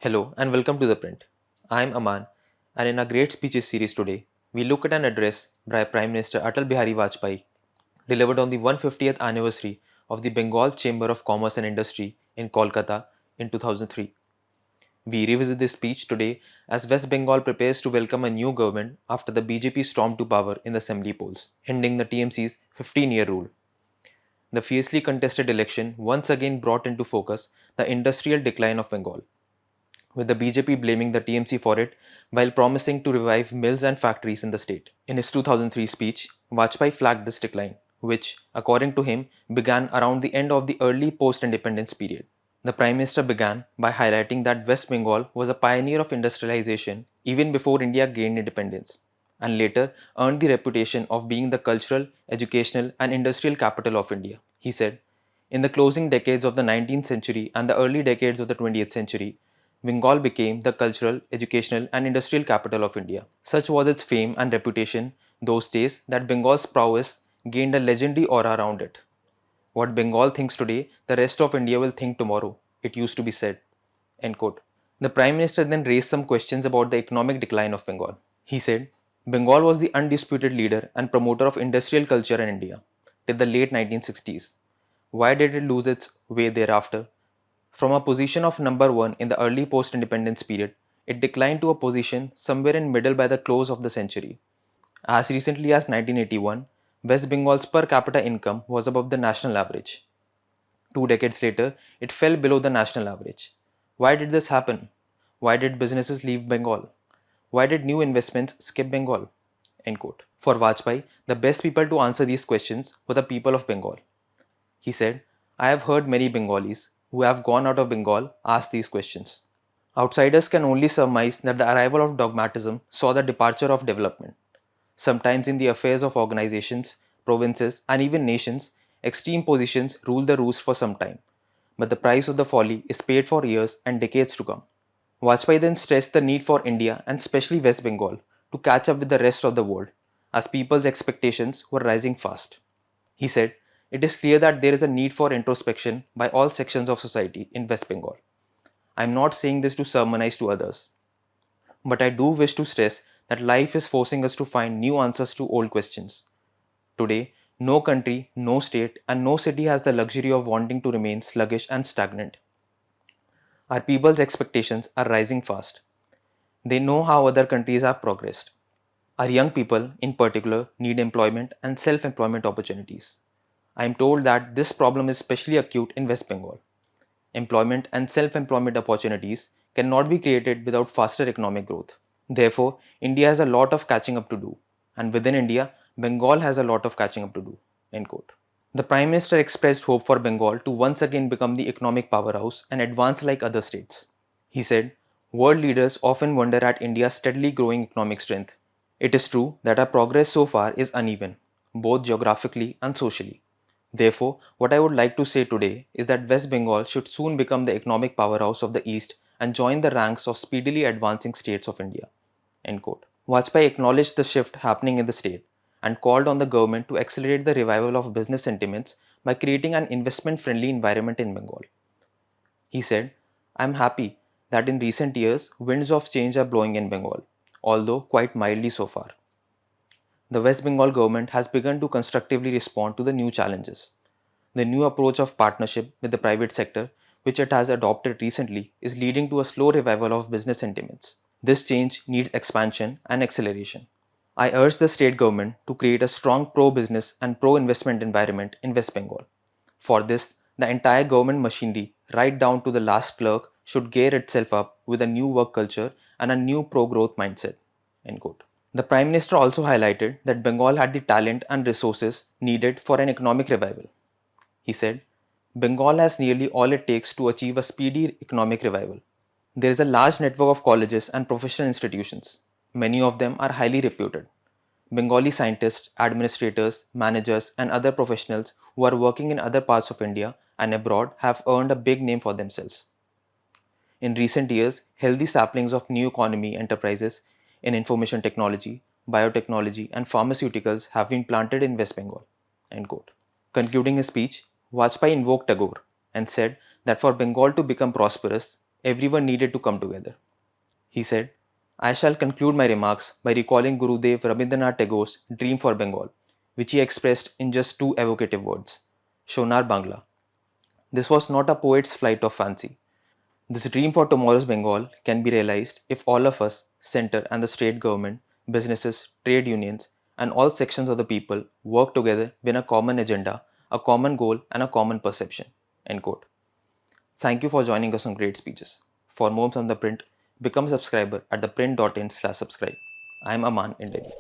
Hello and welcome to ThePrint. I am Aamaan, and in our Great Speeches series today, we look at an address by Prime Minister Atal Bihari Vajpayee delivered on the 150th anniversary of the Bengal Chamber of Commerce and Industry in Kolkata in 2003. We revisit this speech today as West Bengal prepares to welcome a new government after the BJP stormed to power in the assembly polls, ending the TMC's 15-year rule. The fiercely contested election once again brought into focus the industrial decline of Bengal, with the BJP blaming the TMC for it while promising to revive mills and factories in the state. In his 2003 speech, Vajpayee flagged this decline, which, according to him, began around the end of the early post independence period. The Prime Minister began by highlighting that West Bengal was a pioneer of industrialization even before India gained independence, and later earned the reputation of being the cultural, educational, and industrial capital of India. He said, in the closing decades of the 19th century and the early decades of the 20th century, Bengal became the cultural, educational, and industrial capital of India. Such was its fame and reputation those days that Bengal's prowess gained a legendary aura around it. What Bengal thinks today, the rest of India will think tomorrow, it used to be said. End quote. The Prime Minister then raised some questions about the economic decline of Bengal. He said, Bengal was the undisputed leader and promoter of industrial culture in India till the late 1960s. Why did it lose its way thereafter? From a position of number 1 in the early post-independence period, it declined to a position somewhere in middle by the close of the century. As recently as 1981, West Bengal's per capita income was above the national average. 2 decades later, it fell below the national average. Why did this happen? Why did businesses leave Bengal? Why did new investments skip Bengal? End quote. For Vajpayee, the best people to answer these questions were the people of Bengal. He said, I have heard many Bengalis who have gone out of Bengal ask these questions. Outsiders can only surmise that the arrival of dogmatism saw the departure of development. Sometimes in the affairs of organizations, provinces, and even nations, extreme positions rule the roost for some time, but the price of the folly is paid for years and decades to come. Vajpayee then stressed the need for India and especially West Bengal to catch up with the rest of the world, as people's expectations were rising fast. He said, it is clear that there is a need for introspection by all sections of society in West Bengal. I am not saying this to sermonize to others, but I do wish to stress that life is forcing us to find new answers to old questions. Today, no country, no state, and no city has the luxury of wanting to remain sluggish and stagnant. Our people's expectations are rising fast. They know how other countries have progressed. Our young people, in particular, need employment and self employment opportunities. I am told that this problem is especially acute in West Bengal. Employment and self employment opportunities cannot be created without faster economic growth. Therefore, India has a lot of catching up to do, and within India, Bengal has a lot of catching up to do. End quote. The Prime Minister expressed hope for Bengal to once again become the economic powerhouse and advance like other states. He said, world leaders often wonder at India's steadily growing economic strength. It is true that our progress so far is uneven, both geographically and socially. Therefore, what I would like to say today is that West Bengal should soon become the economic powerhouse of the East and join the ranks of speedily advancing states of India. End quote. Vajpayee acknowledged the shift happening in the state and called on the government to accelerate the revival of business sentiments by creating an investment friendly environment in Bengal. He said, I am happy that in recent years winds of change are blowing in Bengal, although quite mildly so far. The West Bengal government has begun to constructively respond to the new challenges. The new approach of partnership with the private sector, which it has adopted recently, is leading to a slow revival of business sentiments. This change needs expansion and acceleration. I urge the state government to create a strong pro-business and pro-investment environment in West Bengal. For this, the entire government machinery, right down to the last clerk, should gear itself up with a new work culture and a new pro-growth mindset. End quote. The Prime Minister also highlighted that Bengal had the talent and resources needed for an economic revival. He said, Bengal has nearly all it takes to achieve a speedy economic revival. There is a large network of colleges and professional institutions. Many of them are highly reputed. Bengali scientists, administrators, managers, and other professionals who are working in other parts of India and abroad have earned a big name for themselves. In recent years, healthy saplings of new economy enterprises in information technology, biotechnology, and pharmaceuticals have been planted in West Bengal. End quote. Concluding his speech, Vajpayee invoked Tagore and said that for Bengal to become prosperous, everyone needed to come together. He said, I shall conclude my remarks by recalling Gurudev Rabindranath Tagore's dream for Bengal, which he expressed in just two evocative words, Shonar Bangla. This was not a poet's flight of fancy. This dream for tomorrow's Bengal can be realized if all of us, center and the state government, businesses, trade unions, and all sections of the people work together with a common agenda, a common goal, and a common perception. End quote. Thank you for joining us on Great Speeches. For more on The Print, become a subscriber at theprint.in/subscribe. I am Aman in Delhi.